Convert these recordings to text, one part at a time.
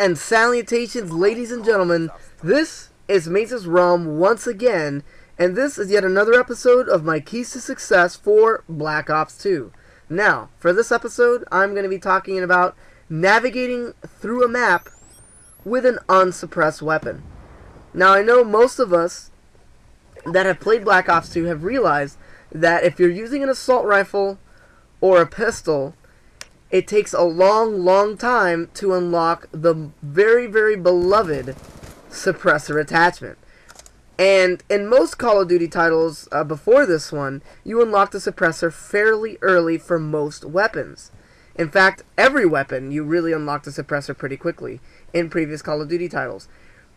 and salutations, ladies and gentlemen. This is MazezRealm once again, and this is yet another episode of my keys to success for Black Ops 2. Now, for this episode, I'm going to be talking about navigating through a map with an unsuppressed weapon. Now, I know most of us that have played Black Ops 2 have realized that if you're using an assault rifle or a pistol, it takes a long time to unlock the very beloved suppressor attachment. And in most Call of Duty titles before this one, you unlock the suppressor fairly early for most weapons. In fact, every weapon you really unlock the suppressor pretty quickly in previous Call of Duty titles.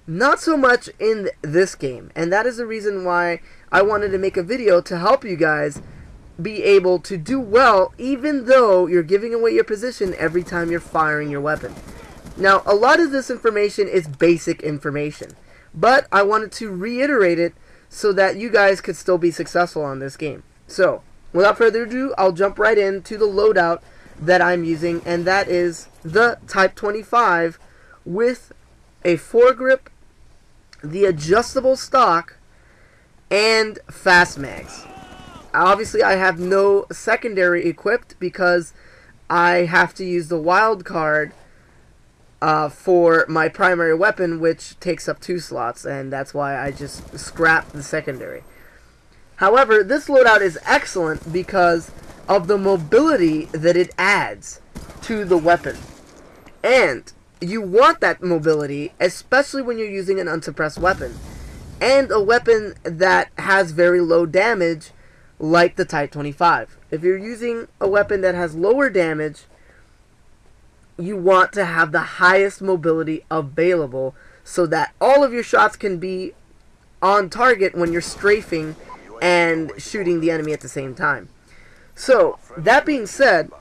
Not so much in this game, and that is the reason why I wanted to make a video to help you guys be able to do well even though you're giving away your position every time you're firing your weapon. Now, a lot of this information is basic information, but I wanted to reiterate it so that you guys could still be successful on this game. So, without further ado, I'll jump right into the loadout that I'm using, and that is the Type 25 with a foregrip, the adjustable stock, and fast mags. Obviously, I have no secondary equipped because I have to use the wild card for my primary weapon, which takes up 2 slots, and that's why I just scrapped the secondary. However, this loadout is excellent because of the mobility that it adds to the weapon. And you want that mobility, especially when you're using an unsuppressed weapon, and a weapon that has very low damage like the Type 25. If you're using a weapon that has lower damage, you want to have the highest mobility available so that all of your shots can be on target when you're strafing and shooting the enemy at the same time. So, that being said,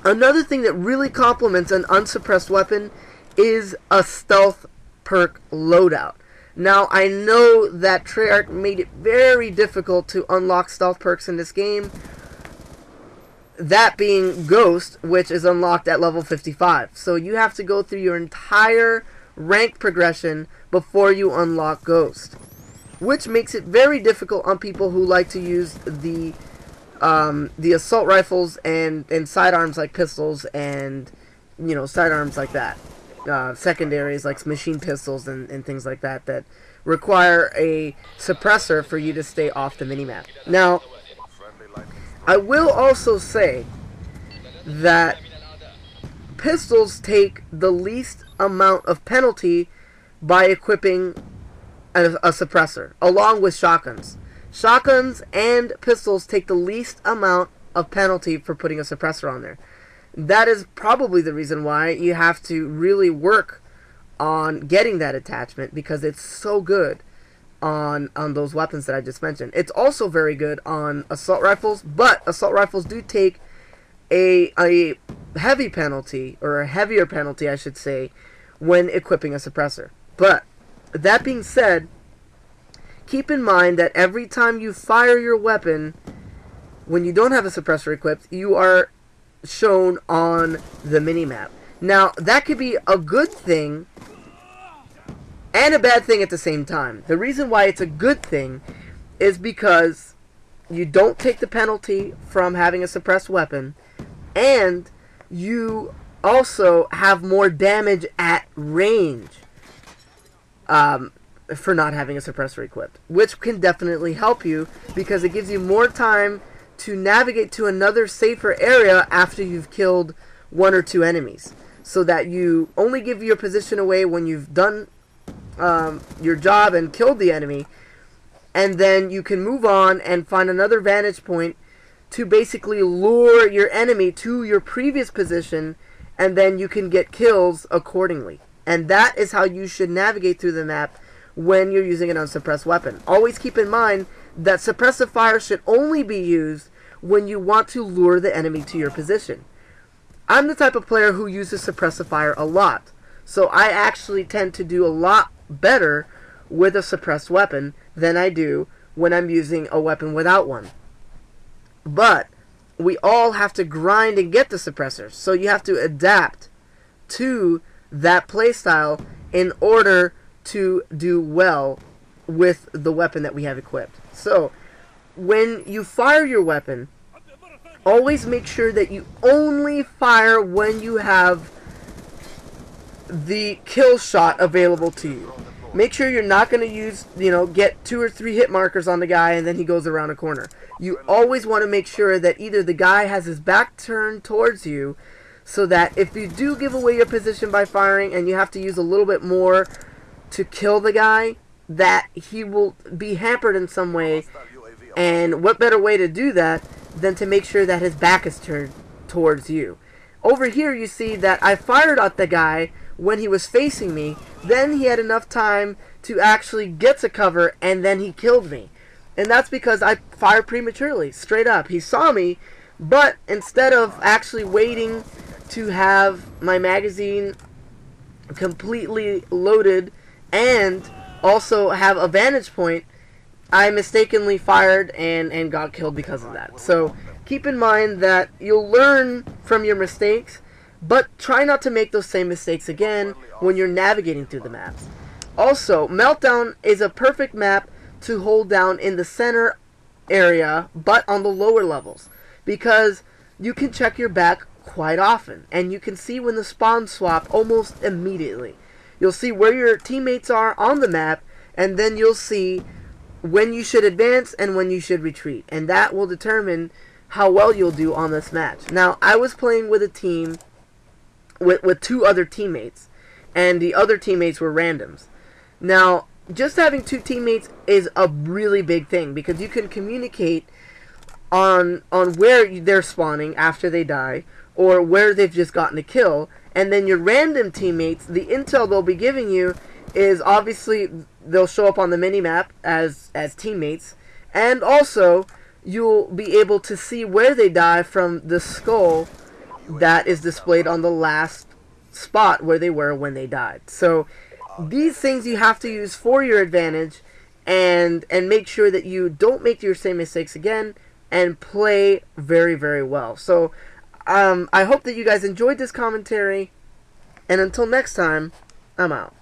another thing that really complements an unsuppressed weapon is a stealth perk loadout. Now, I know that Treyarch made it very difficult to unlock stealth perks in this game. That being Ghost, which is unlocked at level 55. So you have to go through your entire rank progression before you unlock Ghost, which makes it very difficult on people who like to use the assault rifles and sidearms like pistols and, you know, sidearms like that. Secondaries like machine pistols and things like that that require a suppressor for you to stay off the minimap. Now, I will also say that pistols take the least amount of penalty by equipping a suppressor, along with shotguns. Shotguns and pistols take the least amount of penalty for putting a suppressor on there. That is probably the reason why you have to really work on getting that attachment, because it's so good on those weapons that I just mentioned. It's also very good on assault rifles, but assault rifles do take a heavy penalty, or a heavier penalty I should say, when equipping a suppressor. But that being said, keep in mind that every time you fire your weapon, when you don't have a suppressor equipped, you are shown on the minimap. Now, that could be a good thing and a bad thing at the same time. The reason why it's a good thing is because you don't take the penalty from having a suppressed weapon, and you also have more damage at range for not having a suppressor equipped, which can definitely help you because it gives you more time to navigate to another safer area after you've killed 1 or 2 enemies, so that you only give your position away when you've done your job and killed the enemy, and then you can move on and find another vantage point to basically lure your enemy to your previous position, and then you can get kills accordingly. And that is how you should navigate through the map when you're using an unsuppressed weapon. Always keep in mind that suppressive fire should only be used when you want to lure the enemy to your position. I'm the type of player who uses suppressive fire a lot, so I actually tend to do a lot better with a suppressed weapon than I do when I'm using a weapon without one. But we all have to grind and get the suppressors, so you have to adapt to that playstyle in order to do well with the weapon that we have equipped. So, when you fire your weapon, always make sure that you only fire when you have the kill shot available to you. Make sure you're not going to use, get 2 or 3 hit markers on the guy and then he goes around a corner. You always want to make sure that either the guy has his back turned towards you, so that if you do give away your position by firing and you have to use a little bit more to kill the guy, that he will be hampered in some way. And what better way to do that than to make sure that his back is turned towards you. Over here you see that I fired at the guy when he was facing me, then he had enough time to actually get to cover, and then he killed me. And that's because I fired prematurely, straight up. He saw me, but instead of actually waiting to have my magazine completely loaded and also have a vantage point, I mistakenly fired and got killed because of that. So keep in mind that you'll learn from your mistakes, but try not to make those same mistakes again when you're navigating through the maps. Also, Meltdown is a perfect map to hold down in the center area, but on the lower levels, because you can check your back quite often, and you can see when the spawns swap almost immediately. You'll see where your teammates are on the map, and then you'll see when you should advance and when you should retreat, and that will determine how well you'll do on this match. Now, I was playing with a team with 2 other teammates, and the other teammates were randoms. Now, just having 2 teammates is a really big thing, because you can communicate on where they're spawning after they die, or where they've just gotten a kill, and then your random teammates, the intel they'll be giving you is obviously they'll show up on the minimap as teammates, and also you'll be able to see where they die from the skull that is displayed on the last spot where they were when they died. So these things you have to use for your advantage, and make sure that you don't make your same mistakes again and play very, very well. So I hope that you guys enjoyed this commentary, and until next time, I'm out.